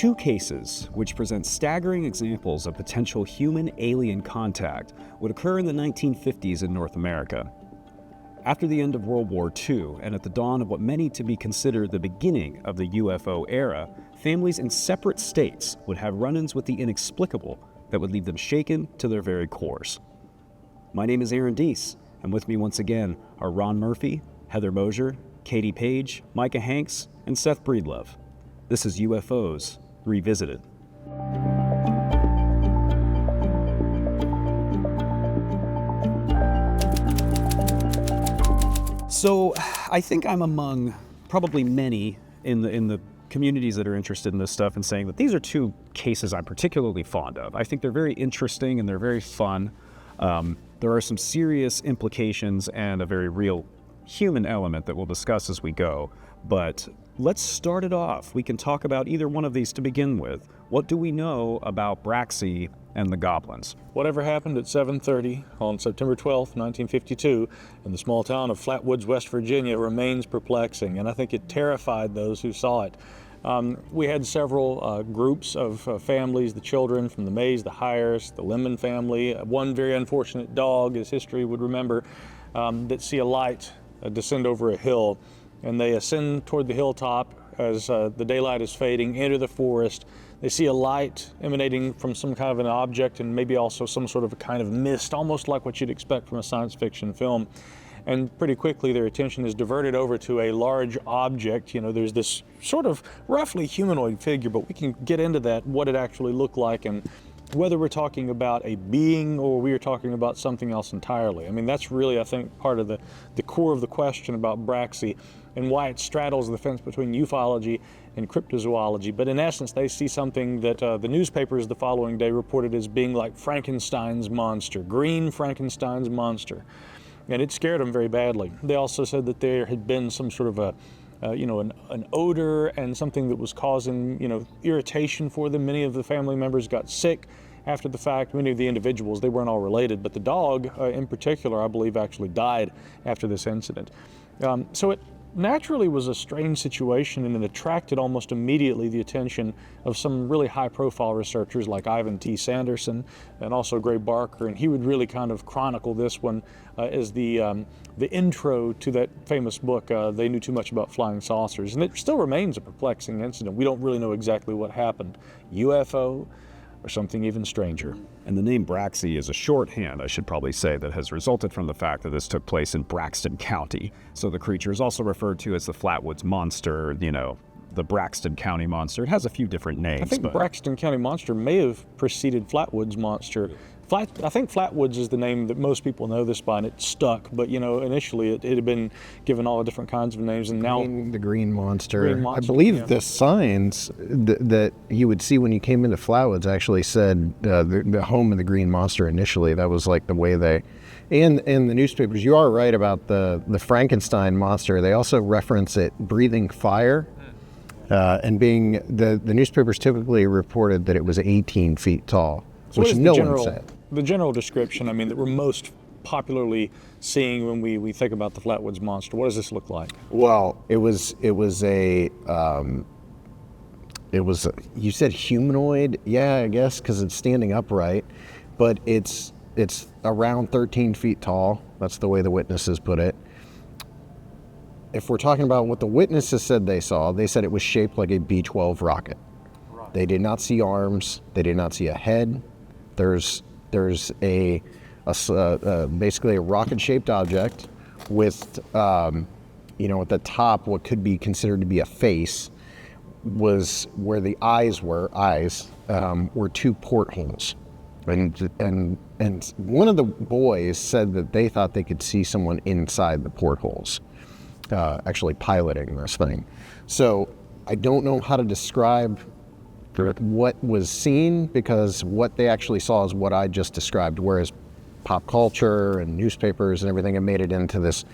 Two cases which present staggering examples of potential human-alien contact would occur in the 1950s in North America. After the end of World War II and at the dawn of what many to be considered the beginning of the UFO era, families in separate states would have run-ins with the inexplicable that would leave them shaken to their very cores. My name is Aaron Deese, and with me once again are Ron Murphy, Heather Mosier, Katie Page, Micah Hanks, and Seth Breedlove. This is UFOs Revisited. So I think I'm among probably many in the communities that are interested in this stuff and saying that these are two cases I'm particularly fond of. I think they're very interesting and they're very fun. There are some serious implications and a very real human element that we'll discuss as we go. But let's start it off. We can talk about either one of these to begin with. What do we know about Braxy and the Goblins? Whatever happened at 7:30 on September 12th, 1952, in the small town of Flatwoods, West Virginia, remains perplexing, and I think it terrified those who saw it. We had several groups of families, the children from the Mays, the Hyers, the Lemon family, one very unfortunate dog, as history would remember, that see a light descend over a hill, and they ascend toward the hilltop as the daylight is fading, enter the forest. They see a light emanating from some kind of an object and maybe also some sort of a kind of mist, almost like what you'd expect from a science fiction film. And pretty quickly their attention is diverted over to a large object. You know, there's this sort of roughly humanoid figure, but we can get into that, what it actually looked like and whether we're talking about a being or we are talking about something else entirely. I mean, that's really, I think, part of the core of the question about Braxy and why it straddles the fence between ufology and cryptozoology. But in essence, they see something that the newspapers the following day reported as being like Frankenstein's monster, green Frankenstein's monster. And it scared them very badly. They also said that there had been some sort of an odor and something that was causing, irritation for them. Many of the family members got sick after the fact. Many of the individuals, they weren't all related, but the dog in particular, I believe, actually died after this incident. So it naturally was a strange situation, and it attracted almost immediately the attention of some really high-profile researchers like Ivan T. Sanderson and also Gray Barker, and he would really kind of chronicle this one as the intro to that famous book, They Knew Too Much About Flying Saucers, and it still remains a perplexing incident. We don't really know exactly what happened. UFO or something even stranger. And the name Braxy is a shorthand, I should probably say, that has resulted from the fact that this took place in Braxton County. So the creature is also referred to as the Flatwoods Monster, the Braxton County Monster. It has a few different names. I think Braxton County Monster may have preceded Flatwoods Monster. I think Flatwoods is the name that most people know this by, and it stuck. But initially it had been given all different kinds of names, and now the Green Monster. I believe the signs that you would see when you came into Flatwoods actually said the home of the Green Monster initially. That was like the way they. And in the newspapers, you are right about the Frankenstein monster. They also reference it breathing fire, and being the newspapers typically reported that it was 18 feet tall, so which no one said. The general description, that we're most popularly seeing when we think about the Flatwoods Monster, what does this look like? Well, it was you said humanoid, yeah, I guess, because it's standing upright, but it's around 13 feet tall. That's the way the witnesses put it. If we're talking about what the witnesses said they saw, they said it was shaped like a B-12 rocket. Right. They did not see arms. They did not see a head. There's basically a rocket-shaped object with, at the top, what could be considered to be a face, was where the eyes were two portholes. And one of the boys said that they thought they could see someone inside the portholes, actually piloting this thing. So I don't know how to describe what was seen, because what they actually saw is what I just described, whereas pop culture and newspapers and everything have made it into this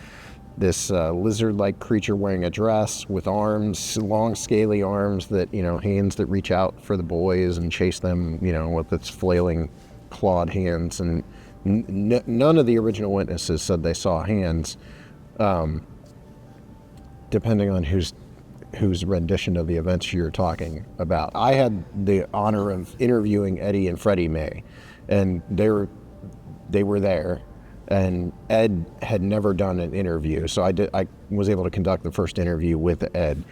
lizard-like creature wearing a dress with arms, long scaly arms that, hands that reach out for the boys and chase them, with its flailing clawed hands. And none of the original witnesses said they saw hands. Depending on whose rendition of the events you're talking about. I had the honor of interviewing Eddie and Freddie May, and they were there, and Ed had never done an interview, so I was able to conduct the first interview with Ed.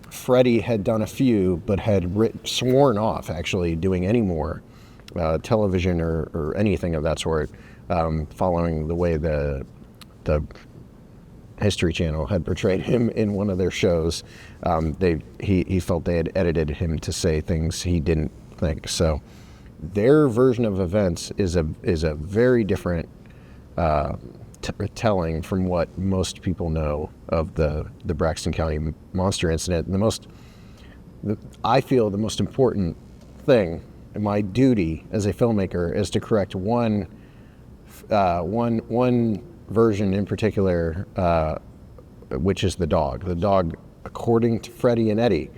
Freddie had done a few, but had sworn off actually doing any more television or anything of that sort, following the way the History Channel had portrayed him in one of their shows. He felt they had edited him to say things he didn't think. So their version of events is a very different telling from what most people know of the Braxton County monster incident. I feel the most important thing, and my duty as a filmmaker, is to correct one version in particular, which is the dog. The dog, according to Freddie and Eddie,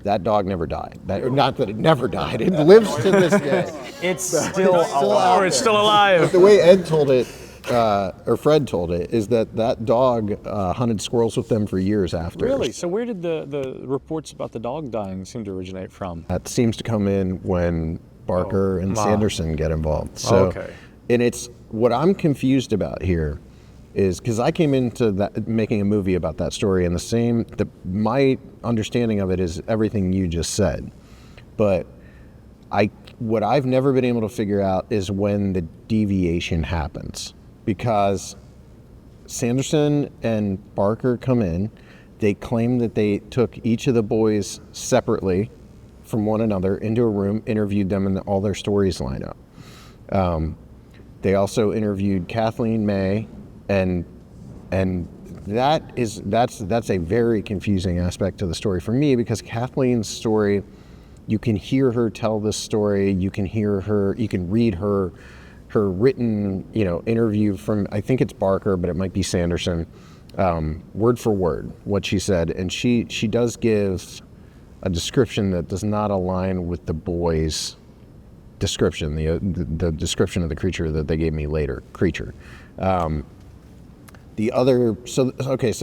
that dog never died. Not that it never died. It lives to this day. It's still alive. It's still alive. But the way Ed told it, or Fred told it, is that dog hunted squirrels with them for years after. Really? So where did the reports about the dog dying seem to originate from? That seems to come in when Barker and Sanderson get involved. So, okay. And it's what I'm confused about here is because I came into that making a movie about that story, and my understanding of it is everything you just said, but what I've never been able to figure out is when the deviation happens, because Sanderson and Barker come in, they claim that they took each of the boys separately from one another into a room, interviewed them, and all their stories line up. They also interviewed Kathleen May, and that's a very confusing aspect to the story for me, because Kathleen's story, you can hear her tell this story, you can read her written, interview from, I think it's Barker, but it might be Sanderson, word for word what she said, and she does give a description that does not align with the boys' description, the description of the creature that they gave me later, So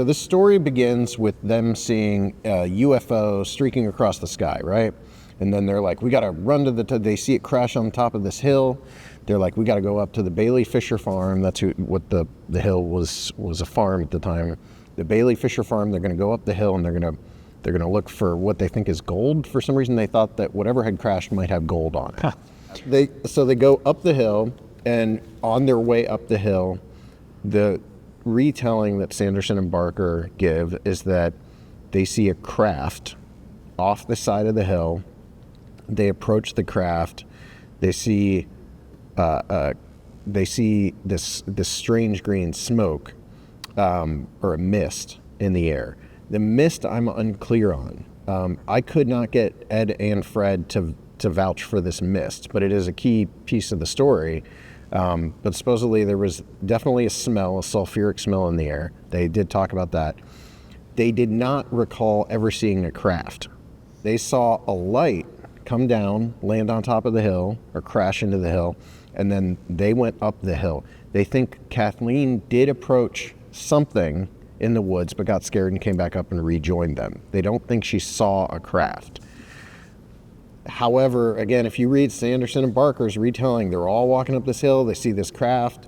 this story begins with them seeing a UFO streaking across the sky, right? And then they're like, we got to run to they see it crash on top of this hill. They're like, we got to go up to the Bailey Fisher Farm. That's what the hill was a farm at the time. The Bailey Fisher Farm, they're going to go up the hill, and they're going to look for what they think is gold. For some reason, they thought that whatever had crashed might have gold on it. So they go up the hill, and on their way up the hill, the retelling that Sanderson and Barker give is that they see a craft off the side of the hill. They approach the craft. They see this strange green smoke, or a mist in the air. The mist I'm unclear on. I could not get Ed and Fred to vouch for this mist, but it is a key piece of the story. But supposedly there was definitely a sulfuric smell in the air. They did talk about that. They did not recall ever seeing a craft. They saw a light come down, land on top of the hill, or crash into the hill, and then they went up the hill. They think Kathleen did approach something in the woods, but got scared and came back up and rejoined them. They don't think she saw a craft. However, again, if you read Sanderson and Barker's retelling, they're all walking up this hill, they see this craft,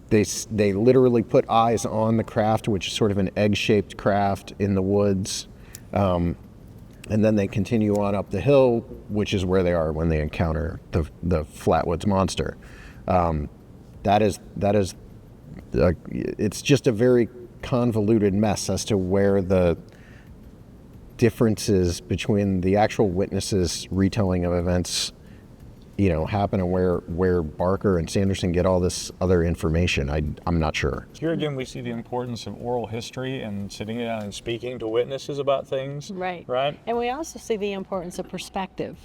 they literally put eyes on the craft, which is sort of an egg-shaped craft in the woods, and then they continue on up the hill, which is where they are when they encounter the Flatwoods monster. It's just a very convoluted mess as to where the differences between the actual witnesses' retelling of events, happen, and where Barker and Sanderson get all this other information. I'm not sure. Here again, we see the importance of oral history and sitting down and speaking to witnesses about things. Right. Right. And we also see the importance of perspective.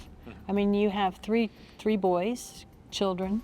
I mean, you have three boys, children,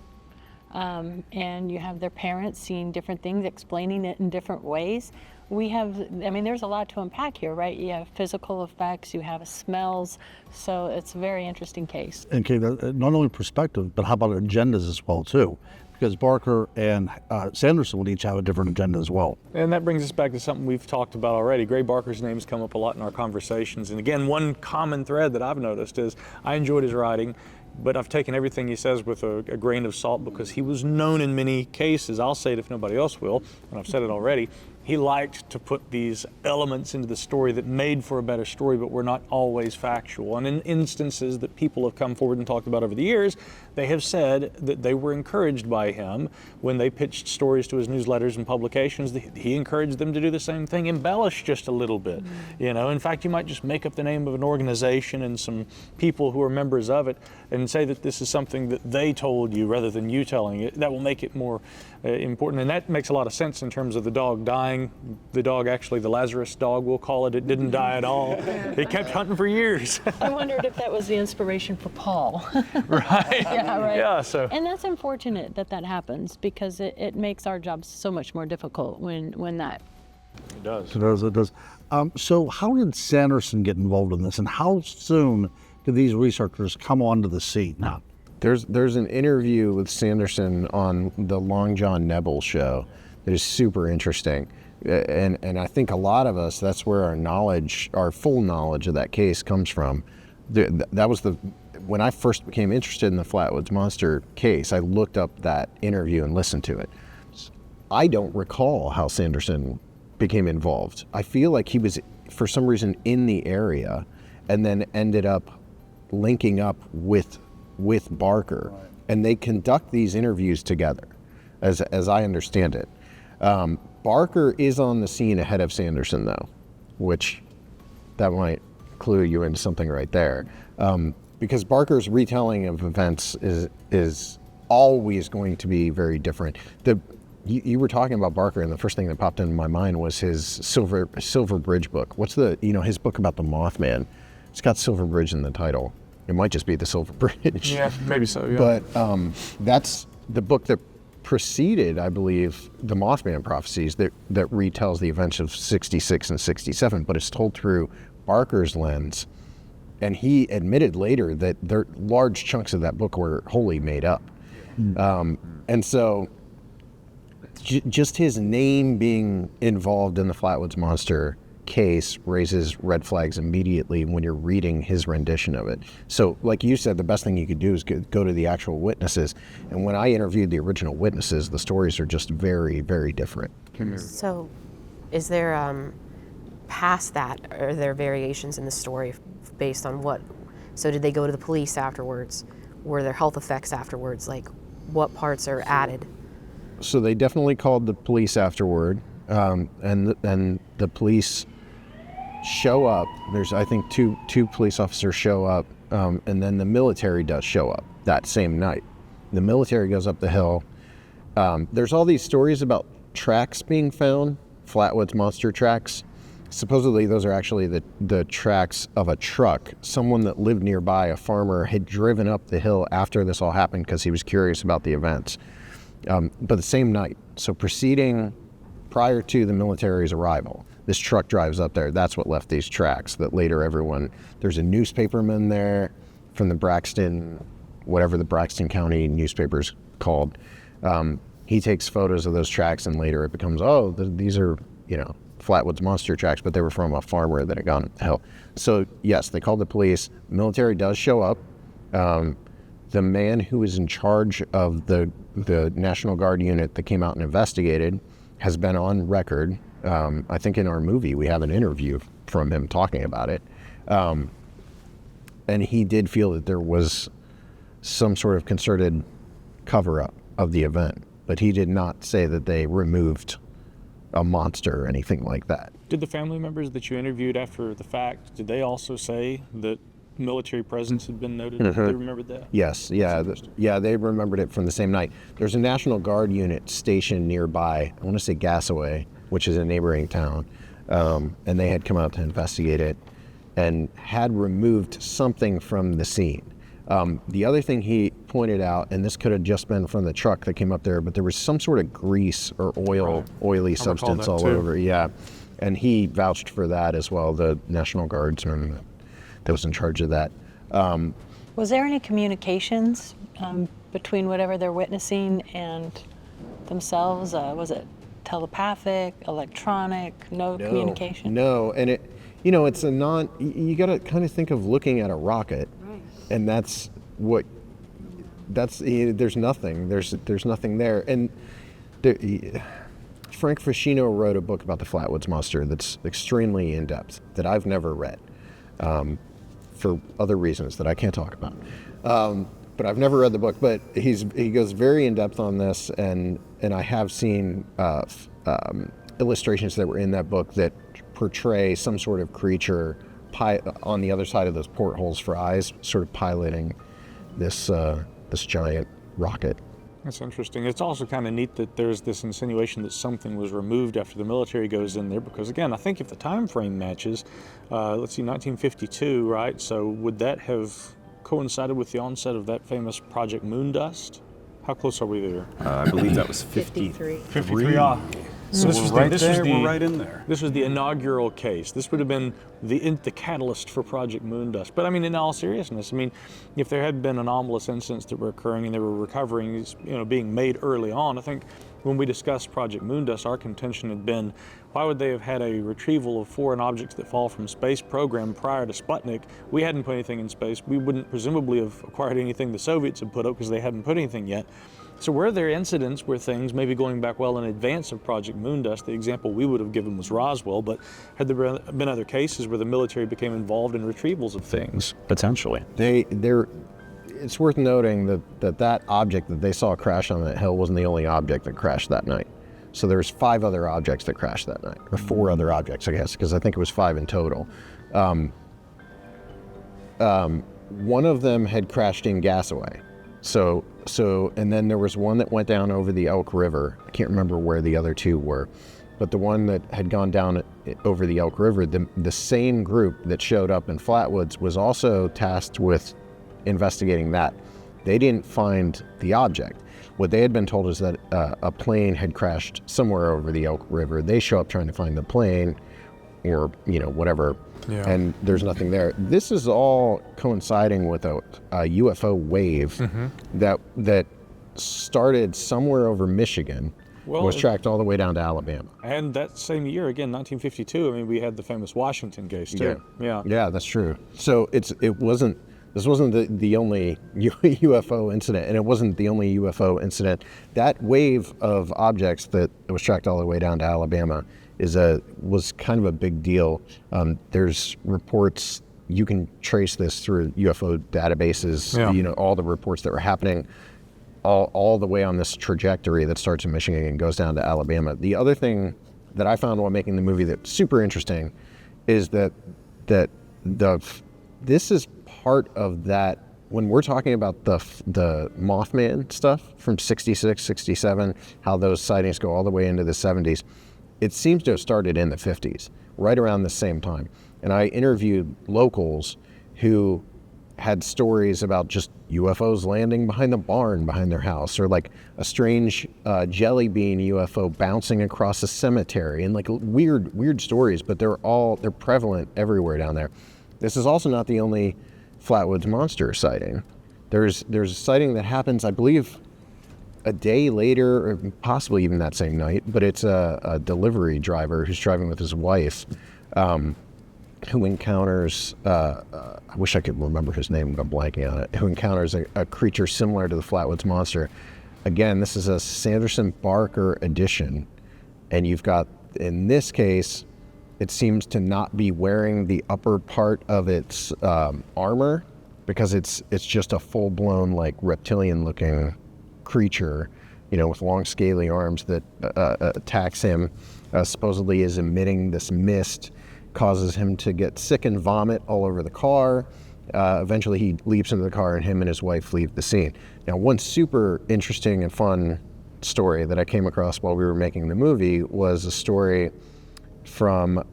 and you have their parents seeing different things, explaining it in different ways. There's a lot to unpack here, right? You have physical effects, you have smells, so it's a very interesting case. Okay, not only perspective, but how about agendas as well, too? because Barker and Sanderson would each have a different agenda as well. And that brings us back to something we've talked about already. Gray Barker's name's come up a lot in our conversations. And again, one common thread that I've noticed is I enjoyed his writing, but I've taken everything he says with a grain of salt because he was known in many cases. I'll say it if nobody else will, and I've said it already. He liked to put these elements into the story that made for a better story, but were not always factual. And in instances that people have come forward and talked about over the years, they have said that they were encouraged by him when they pitched stories to his newsletters and publications. He encouraged them to do the same thing, embellish just a little bit. You know, in fact, you might just make up the name of an organization and some people who are members of it and say that this is something that they told you rather than you telling it. That will make it more important, and that makes a lot of sense in terms of the dog dying. The dog, actually, the Lazarus dog, we'll call it, it didn't die at all. It kept hunting for years. I wondered if that was the inspiration for Paul. Right. Yeah, right. Yeah, so. And that's unfortunate that that happens because it makes our jobs so much more difficult when that. It does. It does. So how did Sanderson get involved in this, and how soon did these researchers come onto the scene? Now, There's an interview with Sanderson on the Long John Nebel show that is super interesting. And I think a lot of us, that's where our full knowledge of that case comes from. That was when I first became interested in the Flatwoods Monster case, I looked up that interview and listened to it. I don't recall how Sanderson became involved. I feel like he was, for some reason, in the area and then ended up linking up with Barker, right. And they conduct these interviews together, as I understand it. Barker is on the scene ahead of Sanderson, though, which that might clue you into something right there, because Barker's retelling of events is always going to be very different. You were talking about Barker, and the first thing that popped into my mind was his Silver Bridge book. What's his book about the Mothman? It's got Silver Bridge in the title. It might just be the Silver Bridge. Yeah, maybe so, yeah. But that's the book that preceded, I believe, the Mothman prophecies that retells the events of 66 and 67, but it's told through Barker's lens. And he admitted later that large chunks of that book were wholly made up. And so just his name being involved in the Flatwoods Monster case raises red flags immediately when you're reading his rendition of it. So like you said, the best thing you could do is go to the actual witnesses. And when I interviewed the original witnesses, the stories are just very, very different. So is there, past that, are there variations in the story based on what? So did they go to the police afterwards? Were there health effects afterwards? Like, what parts are added? So they definitely called the police afterward, and the police show up. There's, I think, two police officers show up, and then the military does show up that same night. The military goes up the hill. There's all these stories about tracks being found, Flatwoods Monster tracks. Supposedly those are actually the tracks of a truck. Someone that lived nearby, a farmer, had driven up the hill after this all happened because he was curious about the events. But the same night, so prior to the military's arrival, this truck drives up there. That's what left these tracks that later there's a newspaperman there from the Braxton, whatever the Braxton County newspaper's called. He takes photos of those tracks, and later it becomes, these are, Flatwoods Monster tracks, but they were from a farmer that had gone up the hill. So yes, they called the police. Military does show up. The man who was in charge of the National Guard unit that came out and investigated has been on record. I think in our movie we have an interview from him talking about it. And he did feel that there was some sort of concerted cover-up of the event, but he did not say that they removed a monster or anything like that. Did the family members that you interviewed after the fact, did they also say that military presence had been noted? Mm-hmm. They remembered that? Yes, yeah, they remembered it from the same night. There's a National Guard unit stationed nearby, I want to say Gassaway, which is a neighboring town, and they had come out to investigate it and had removed something from the scene. The other thing he pointed out, and this could have just been from the truck that came up there, but there was some sort of grease or oily substance all over. Yeah, and he vouched for that as well, the National Guardsman that was in charge of that. Was there any communications between whatever they're witnessing and themselves? Was it telepathic, electronic, no communication? No, and it's a you got to kind of think of looking at a rocket, and there's nothing there. And Frank Fascino wrote a book about the Flatwoods Monster that's extremely in-depth, that I've never read, for other reasons that I can't talk about. But I've never read the book, but he goes very in-depth on this, and I have seen illustrations that were in that book that portray some sort of creature on the other side of those portholes for eyes, sort of piloting this giant rocket. That's interesting. It's also kind of neat that there's this insinuation that something was removed after the military goes in there, because again, I think if the time frame matches, let's see, 1952, right? So would that have coincided with the onset of that famous Project Moondust? How close are we there? I believe that was 53. 53. So This was we're right this there. was We're right in there. This was the inaugural case. This would have been the catalyst for Project Moondust. But I mean, in all seriousness, I mean, if there had been anomalous incidents that were occurring and they were recovering, being made early on, I think when we discussed Project Moondust, our contention had been, why would they have had a retrieval of foreign objects that fall from space program prior to Sputnik? We hadn't put anything in space. We wouldn't presumably have acquired anything the Soviets had put up because they hadn't put anything yet. So were there incidents where things, maybe going back well in advance of Project Moondust, the example we would have given was Roswell, but had there been other cases where the military became involved in retrievals of things? Potentially. It's worth noting that object that they saw crash on that hill wasn't the only object that crashed that night. So there's 5 other objects that crashed that night, or 4 other objects, I guess, because I think it was 5 in total. One of them had crashed in Gasaway. So, and then there was one that went down over the Elk River. I can't remember where the other 2 were, but the one that had gone down over the Elk River, the same group that showed up in Flatwoods was also tasked with investigating that. They didn't find the object. What they had been told is that a plane had crashed somewhere over the Elk River. They show up trying to find the plane, or whatever. Yeah. And there's nothing there. This is all coinciding with a UFO wave that started somewhere over Michigan, was tracked all the way down to Alabama. And that same year, again, 1952, I mean, we had the famous Washington case too. Yeah, that's true. So this wasn't the only UFO incident, and it wasn't the only UFO incident. That wave of objects that was tracked all the way down to Alabama was kind of a big deal. There's reports, you can trace this through UFO databases, all the reports that were happening all the way on this trajectory that starts in Michigan and goes down to Alabama. The other thing that I found while making the movie that's super interesting is that this is part of that. When we're talking about the Mothman stuff from 66, 67, how those sightings go all the way into the 70s, it seems to have started in the 50s, right around the same time. And I interviewed locals who had stories about just UFOs landing behind the barn behind their house, or like a strange jelly bean UFO bouncing across a cemetery, and like weird stories, but they're prevalent everywhere down there. This is also not the only Flatwoods Monster sighting. There's a sighting that happens, I believe, a day later, or possibly even that same night, but it's a delivery driver who's driving with his wife, who encounters, I wish I could remember his name, I'm blanking on it, who encounters a creature similar to the Flatwoods Monster. Again, this is a Sanderson Barker edition, and you've got, in this case, it seems to not be wearing the upper part of its armor, because it's just a full-blown, like, reptilian-looking creature, with long scaly arms that attacks him, supposedly is emitting this mist, causes him to get sick and vomit all over the car. Eventually he leaps into the car and him and his wife leave the scene. Now, one super interesting and fun story that I came across while we were making the movie was a story from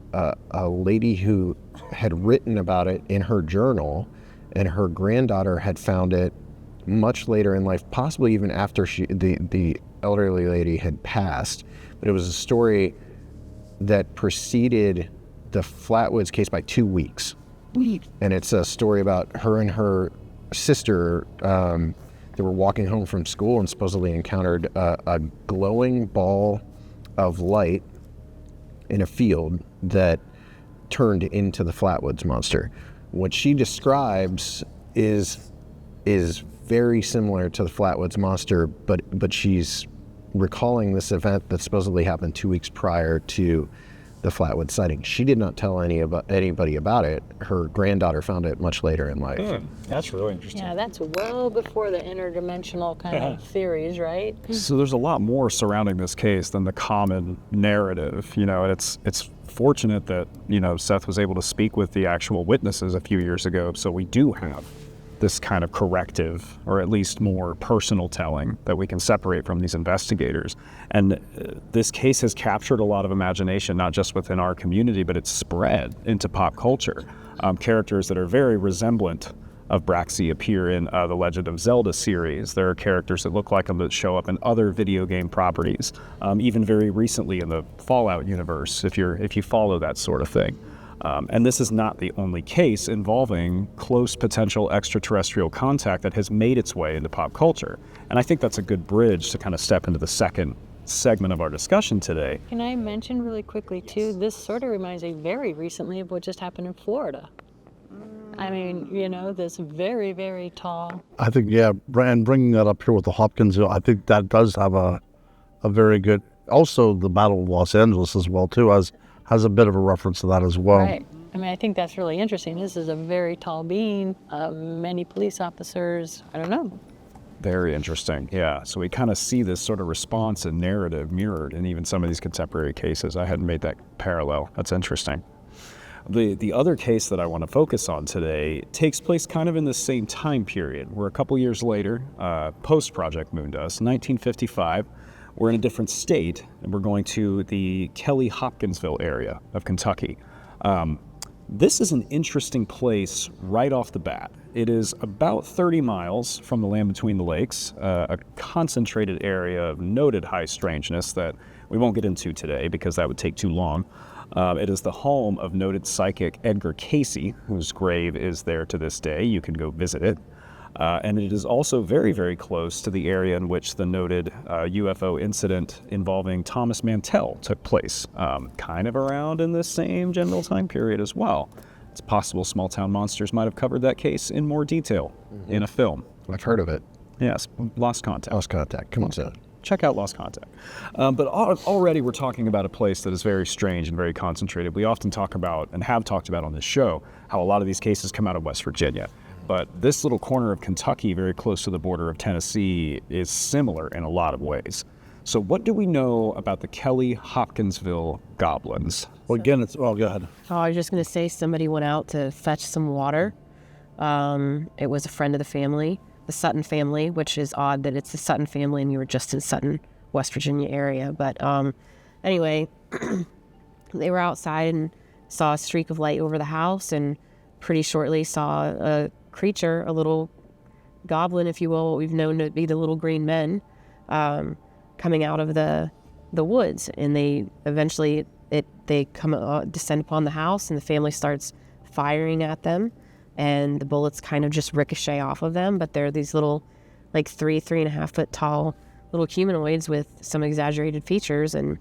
a lady who had written about it in her journal, and her granddaughter had found it much later in life, possibly even after the elderly lady had passed. But it was a story that preceded the Flatwoods case by 2 weeks. And it's a story about her and her sister. There They were walking home from school and supposedly encountered a glowing ball of light in a field that turned into the Flatwoods monster. What she describes is very similar to the Flatwoods monster, but she's recalling this event that supposedly happened 2 weeks prior to the Flatwoods sighting. She did not tell anybody about it. Her granddaughter found it much later in life. That's really interesting. Yeah, that's well before the interdimensional kind of theories, right? So there's a lot more surrounding this case than the common narrative, and it's fortunate that, Seth was able to speak with the actual witnesses a few years ago, so we do have this kind of corrective, or at least more personal telling that we can separate from these investigators. And this case has captured a lot of imagination, not just within our community, but it's spread into pop culture. Characters that are very resemblant of Braxy appear in the Legend of Zelda series. There are characters that look like them that show up in other video game properties, even very recently in the Fallout universe, if you follow that sort of thing. And this is not the only case involving close potential extraterrestrial contact that has made its way into pop culture. And I think that's a good bridge to kind of step into the second segment of our discussion today. Can I mention really quickly, too, this sort of reminds me very recently of what just happened in Florida. I mean, this very, very tall. I think, yeah, and bringing that up here with the Hopkinsville, I think that does have a very good, also the Battle of Los Angeles as well, too, has a bit of a reference to that as well. Right. I mean, I think that's really interesting. This is a very tall being, many police officers, I don't know. Very interesting, yeah. So we kind of see this sort of response and narrative mirrored in even some of these contemporary cases. I hadn't made that parallel. That's interesting. The other case that I want to focus on today takes place kind of in the same time period. We're a couple years later, post-Project Moondust, 1955. We're in a different state, and we're going to the Kelly-Hopkinsville area of Kentucky. This is an interesting place right off the bat. It is about 30 miles from the land between the lakes, a concentrated area of noted high strangeness that we won't get into today because that would take too long. It is the home of noted psychic Edgar Casey, whose grave is there to this day. You can go visit it. And it is also very, very close to the area in which the noted UFO incident involving Thomas Mantell took place, kind of around in the same general time period as well. It's possible Small Town Monsters might have covered that case in more detail in a film. I've heard of it. Yes, Lost Contact. Lost Contact. Come on, Seth. Check out Lost Contact. But already we're talking about a place that is very strange and very concentrated. We often talk about, and have talked about on this show, how a lot of these cases come out of West Virginia. But this little corner of Kentucky, very close to the border of Tennessee, is similar in a lot of ways. So what do we know about the Kelly-Hopkinsville Goblins? Well, again, go ahead. Oh, I was just going to say somebody went out to fetch some water. It was a friend of the family, the Sutton family, which is odd that it's the Sutton family and you were just in Sutton, West Virginia area. But anyway, they were outside and saw a streak of light over the house and pretty shortly saw a creature, a little goblin, if you will, what we've known to be the little green men, coming out of the woods. And they eventually descend upon the house, and the family starts firing at them, and the bullets kind of just ricochet off of them. But they're these little, like 3.5 foot tall little humanoids with some exaggerated features, and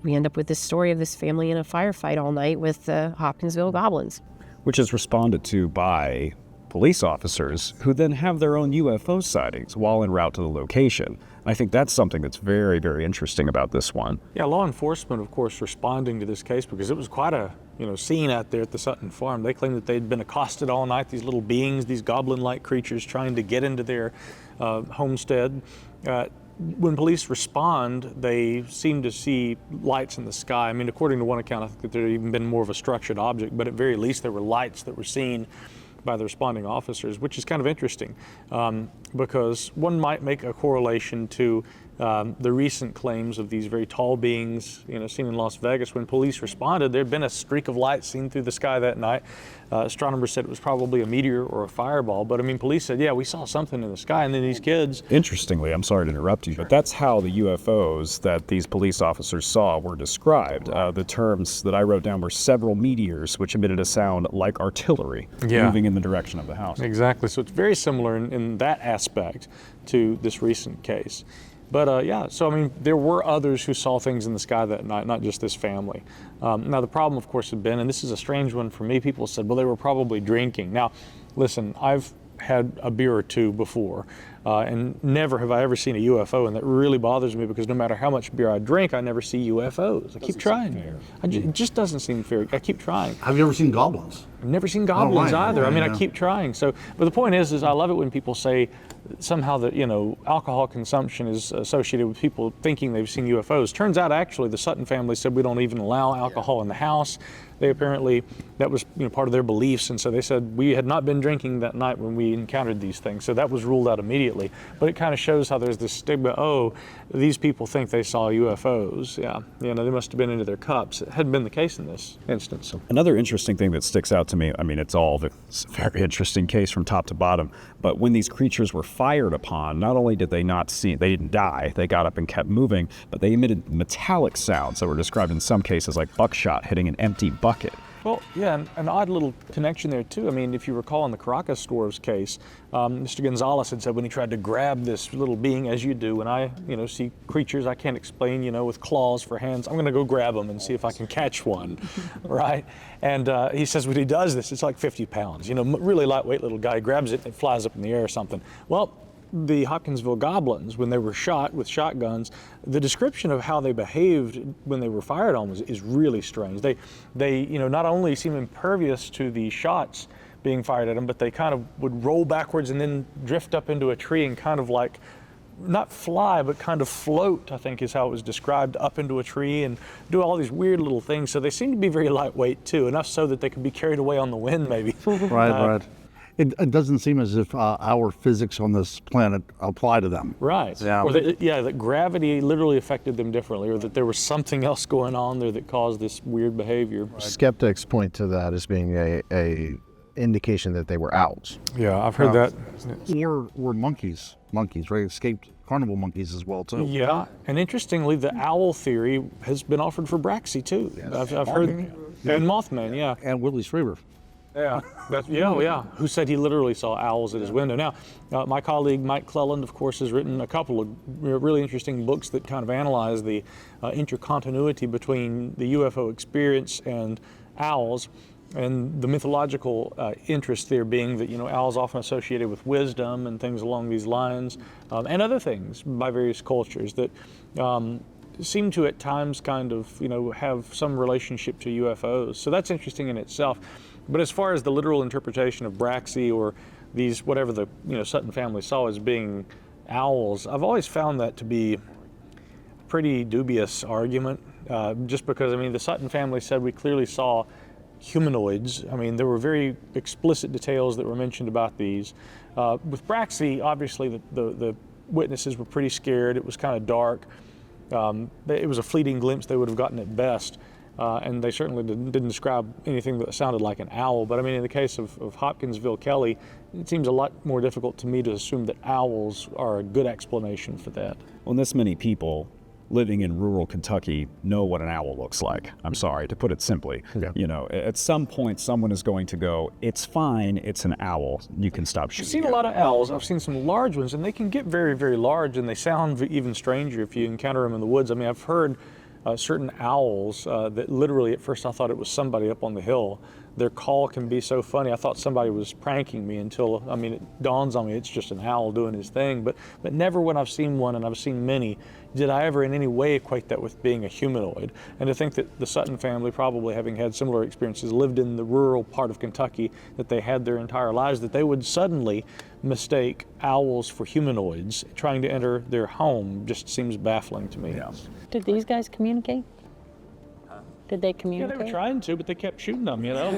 we end up with this story of this family in a firefight all night with the Hopkinsville Goblins. Which is responded to by police officers who then have their own UFO sightings while en route to the location. And I think that's something that's very, very interesting about this one. Yeah, law enforcement, of course, responding to this case because it was quite a scene out there at the Sutton farm. They claimed that they'd been accosted all night, these little beings, these goblin-like creatures trying to get into their homestead. When police respond, they seem to see lights in the sky. I mean, according to one account, I think that there had even been more of a structured object, but at very least there were lights that were seen by the responding officers, which is kind of interesting because one might make a correlation to the recent claims of these very tall beings, seen in Las Vegas. When police responded, there had been a streak of light seen through the sky that night. Astronomers said it was probably a meteor or a fireball, but I mean, police said, yeah, we saw something in the sky, and then these kids... Interestingly, I'm sorry to interrupt you, but that's how the UFOs that these police officers saw were described. The terms that I wrote down were several meteors, which emitted a sound like artillery moving in the direction of the house. Exactly, so it's very similar in that aspect to this recent case. But so I mean, there were others who saw things in the sky that night, not just this family. Now the problem, of course, had been, and this is a strange one for me, people said, well, they were probably drinking. Now, listen, I've had a beer or two before, and never have I ever seen a UFO, and that really bothers me because no matter how much beer I drink, I never see UFOs. I keep trying. It just doesn't seem fair. I keep trying. Have you ever seen goblins? I've never seen goblins either. Right, I mean, yeah. I keep trying. So, but the point is I love it when people say somehow that, alcohol consumption is associated with people thinking they've seen UFOs. Turns out, actually, the Sutton family said we don't even allow alcohol in the house. They apparently, that was part of their beliefs, and so they said we had not been drinking that night when we encountered these things. So that was ruled out immediately. But it kind of shows how there's this stigma, oh, these people think they saw UFOs. Yeah, they must have been into their cups. It hadn't been the case in this instance. So. Another interesting thing that sticks out to me, I mean, it's a very interesting case from top to bottom, but when these creatures were fired upon, not only did they didn't die, they got up and kept moving, but they emitted metallic sounds that were described in some cases like buckshot hitting an empty bucket. Well, yeah, an odd little connection there, too. I mean, if you recall in the Caracas Dwarves case, Mr. Gonzalez had said when he tried to grab this little being, as you do, when I, see creatures I can't explain, with claws for hands, I'm going to go grab them and see if I can catch one, right? And he says when he does this, it's like 50 pounds, really lightweight little guy, grabs it and it flies up in the air or something. Well, the Hopkinsville Goblins, when they were shot with shotguns, the description of how they behaved when they were fired on is really strange. They not only seem impervious to the shots being fired at them, but they kind of would roll backwards and then drift up into a tree and kind of like, not fly, but kind of float, I think is how it was described, up into a tree and do all these weird little things. So they seem to be very lightweight too, enough so that they could be carried away on the wind maybe. Right. It doesn't seem as if our physics on this planet apply to them. Right. Yeah. Or that gravity literally affected them differently, or that there was something else going on there that caused this weird behavior. Skeptics point to that as being a indication that they were owls. Yeah, I've heard that. Or monkeys, right? Escaped carnival monkeys as well too. Yeah, and interestingly, the owl theory has been offered for Braxy too. Yes. I've heard, and Mothman, yeah. And Willie Strieber. Yeah, who said he literally saw owls at his window. Now, my colleague Mike Cleland, of course, has written a couple of really interesting books that kind of analyze the intercontinuity between the UFO experience and owls, and the mythological interest there being that, owls often associated with wisdom and things along these lines, and other things by various cultures that seem to at times kind of, have some relationship to UFOs. So that's interesting in itself. But as far as the literal interpretation of Braxy or these, whatever the Sutton family saw as being owls, I've always found that to be a pretty dubious argument, just because, the Sutton family said we clearly saw humanoids. There were very explicit details that were mentioned about these. With Braxy, obviously the witnesses were pretty scared. It was kind of dark. It was a fleeting glimpse they would have gotten at best. And they certainly didn't describe anything that sounded like an owl. But in the case of Hopkinsville Kelly, it seems a lot more difficult to me to assume that owls are a good explanation for that. Well, this many people living in rural Kentucky know what an owl looks like. I'm sorry, to put it simply. Yeah. At some point, someone is going to go, it's fine, it's an owl. You can stop shooting. I've seen a lot of owls. I've seen some large ones, and they can get very, very large, and they sound even stranger if you encounter them in the woods. I've heard certain owls that literally at first I thought it was somebody up on the hill. Their call can be so funny. I thought somebody was pranking me until, it dawns on me it's just an owl doing his thing. But never when I've seen one, and I've seen many, did I ever in any way equate that with being a humanoid. And to think that the Sutton family, probably having had similar experiences, lived in the rural part of Kentucky that they had their entire lives, that they would suddenly mistake owls for humanoids trying to enter their home just seems baffling to me. Yeah. Did these guys communicate? Did they Yeah, communicate? they were trying to, but they kept shooting them, you know.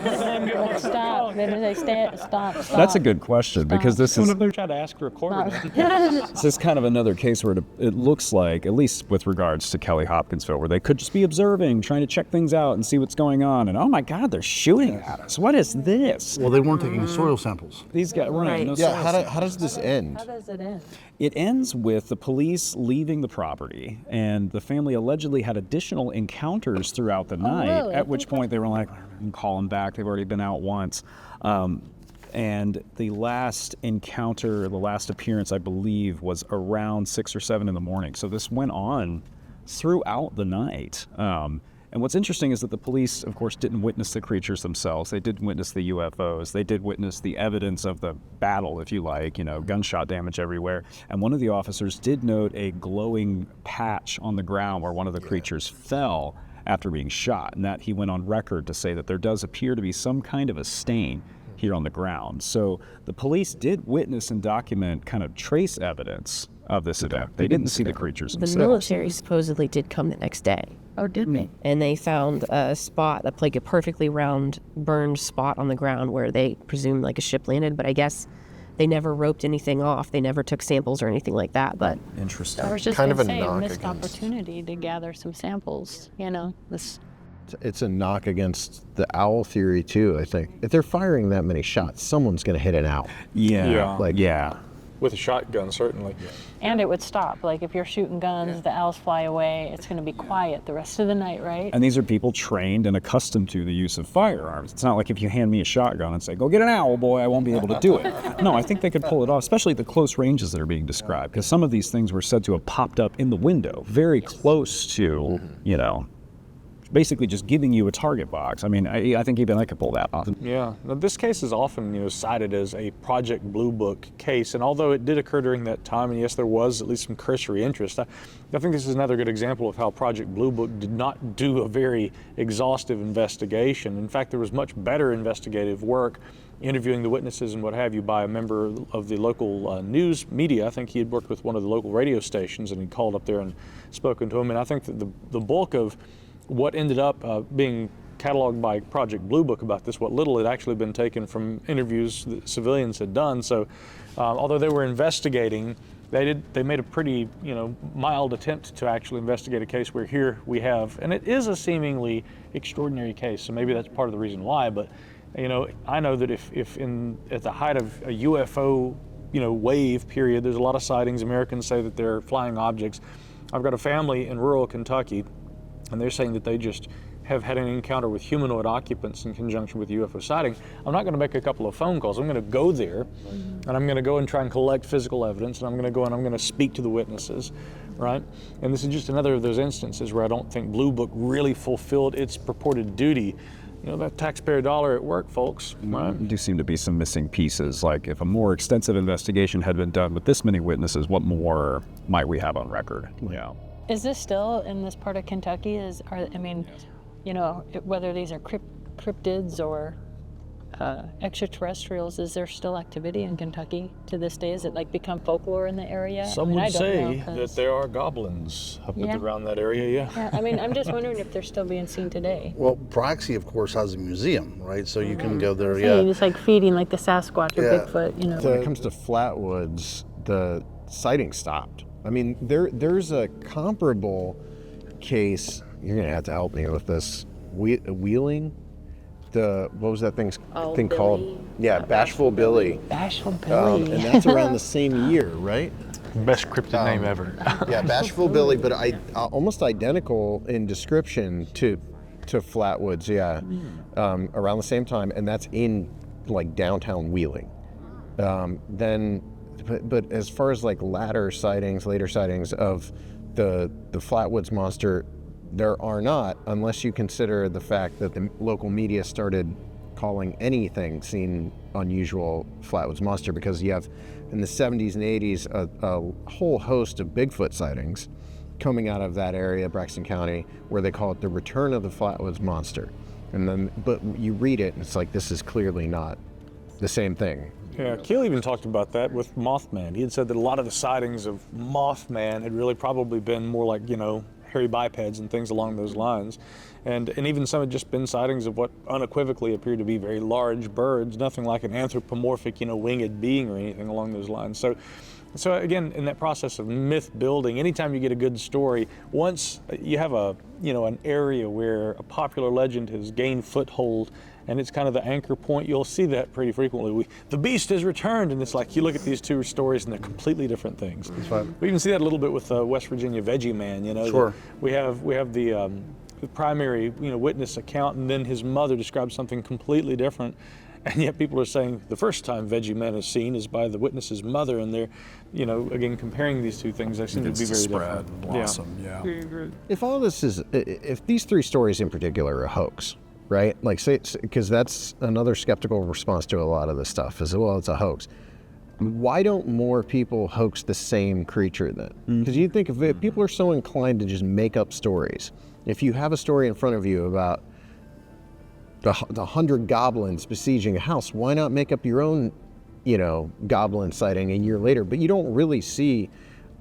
Stop. Did they stop? That's a good question because this is When they tried to ask for a quarter. this is kind of another case where it looks like, at least with regards to Kelly Hopkinsville, where they could just be observing, trying to check things out and see what's going on. And oh my God, they're shooting at us. What is this? Well, they weren't taking soil samples. These guys, right? No Yeah, soil how does this end? How does it end? It ends with the police leaving the property, and the family allegedly had additional encounters throughout the night, really? at which point they were like, we can call them back. They've already been out once. And the last encounter, the last appearance, I believe, was around 6 or 7 in the morning. So this went on throughout the night. And what's interesting is that the police, of course, didn't witness the creatures themselves. They didn't witness the UFOs. They did witness the evidence of the battle, if you like, gunshot damage everywhere. And one of the officers did note a glowing patch on the ground where one of the creatures fell after being shot. And that he went on record to say that there does appear to be some kind of a stain here on the ground. So the police did witness and document kind of trace evidence of this event. They didn't see the creatures The themselves. military supposedly did come the next day. Oh, did they? And they found a spot, like a perfectly round burned spot on the ground where they presumed like a ship landed, but I guess they never roped anything off. They never took samples or anything like that, but Interesting. I was just Kind going to of a say, knock missed against- opportunity to gather some samples, this. It's a knock against the owl theory too, I think. If they're firing that many shots, someone's going to hit an owl. Yeah. Yeah. With a shotgun, certainly. And it would stop. Like if you're shooting guns, the owls fly away, it's going to be quiet the rest of the night, right? And these are people trained and accustomed to the use of firearms. It's not like if you hand me a shotgun and say, go get an owl, boy, I won't be able to do it. No, I think they could pull it off, especially the close ranges that are being described, because some of these things were said to have popped up in the window, very close to, basically just giving you a target box. I mean, I think even I could pull that off. Yeah. Now, this case is often, cited as a Project Blue Book case, and although it did occur during that time, and yes, there was at least some cursory interest, I think this is another good example of how Project Blue Book did not do a very exhaustive investigation. In fact, there was much better investigative work, interviewing the witnesses and what have you, by a member of the local news media. I think he had worked with one of the local radio stations, and he called up there and spoken to him. And I think that the bulk of what ended up being cataloged by Project Blue Book about this, what little had actually been taken from interviews that civilians had done. So although they were investigating, they made a pretty mild attempt to actually investigate a case where here we have, and it is a seemingly extraordinary case, so maybe that's part of the reason why, but I know that if at the height of a UFO wave period, there's a lot of sightings. Americans say that they're flying objects. I've got a family in rural Kentucky, and they're saying that they just have had an encounter with humanoid occupants in conjunction with UFO sighting. I'm not going to make a couple of phone calls. I'm going to go there, and I'm going to go and try and collect physical evidence, and I'm going to go and I'm going to speak to the witnesses, right? And this is just another of those instances where I don't think Blue Book really fulfilled its purported duty. That taxpayer dollar at work, folks, right? There do seem to be some missing pieces. Like if a more extensive investigation had been done with this many witnesses, what more might we have on record? Yeah. Is this still in this part of Kentucky? Whether these are cryptids or extraterrestrials, is there still activity in Kentucky to this day? Is it like become folklore in the area? Some would say that there are goblins up around that area, yeah. I'm just wondering if they're still being seen today. Well, Praxi, of course, has a museum, right? So you can go there, It's like feeding like the Sasquatch or Bigfoot, When it comes to Flatwoods, the sighting stopped. I mean, there's a comparable case. You're gonna have to help me with this. Wheeling, what was that thing called? Yeah, Bashful Billy. Bashful Billy. And that's around the same year, right? Best cryptid name ever. Yeah, Bashful Billy, but almost identical in description to Flatwoods. Yeah, around the same time, and that's in like downtown Wheeling. But as far as like later sightings of the Flatwoods Monster, there are not, unless you consider the fact that the local media started calling anything seen unusual Flatwoods Monster, because you have in the 70s and 80s a whole host of Bigfoot sightings coming out of that area, Braxton County, where they call it the return of the Flatwoods Monster. But you read it and it's like, this is clearly not the same thing. Yeah, Keel even talked about that with Mothman. He had said that a lot of the sightings of Mothman had really probably been more like, hairy bipeds and things along those lines. And even some have just been sightings of what unequivocally appear to be very large birds, nothing like an anthropomorphic, winged being or anything along those lines. So again, in that process of myth building, anytime you get a good story, once you have an area where a popular legend has gained foothold and it's kind of the anchor point, you'll see that pretty frequently. The beast has returned, and it's like you look at these two stories and they're completely different things. That's right. We even see that a little bit with West Virginia Veggie Man. Sure. We have the primary witness account, and then his mother describes something completely different. And yet people are saying the first time Veggie Man is seen is by the witness's mother, and they're, again, comparing these two things, they seem to be very spread different. and blossom, yeah. If all this is, if these three stories in particular are a hoax, right? Like, say, because that's another skeptical response to a lot of this stuff is, well, it's a hoax. Why don't more people hoax the same creature then? Because you think if people are so inclined to just make up stories. If you have a story in front of you about the 100 goblins besieging a house, why not make up your own, goblin sighting a year later? But you don't really see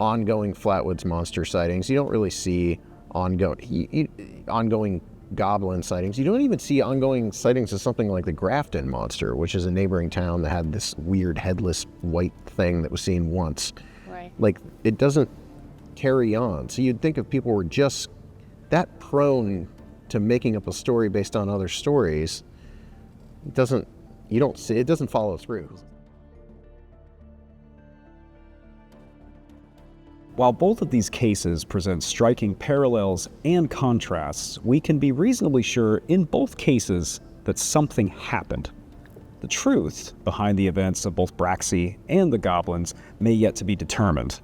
ongoing Flatwoods monster sightings. You don't really see ongoing goblin sightings. You don't even see ongoing sightings of something like the Grafton monster, which is a neighboring town that had this weird headless white thing that was seen once. Right. Like, it doesn't carry on. So you'd think if people were just that prone to making up a story based on other stories, it doesn't follow through. While both of these cases present striking parallels and contrasts, we can be reasonably sure in both cases that something happened. The truth behind the events of both Braxy and the Goblins may yet to be determined.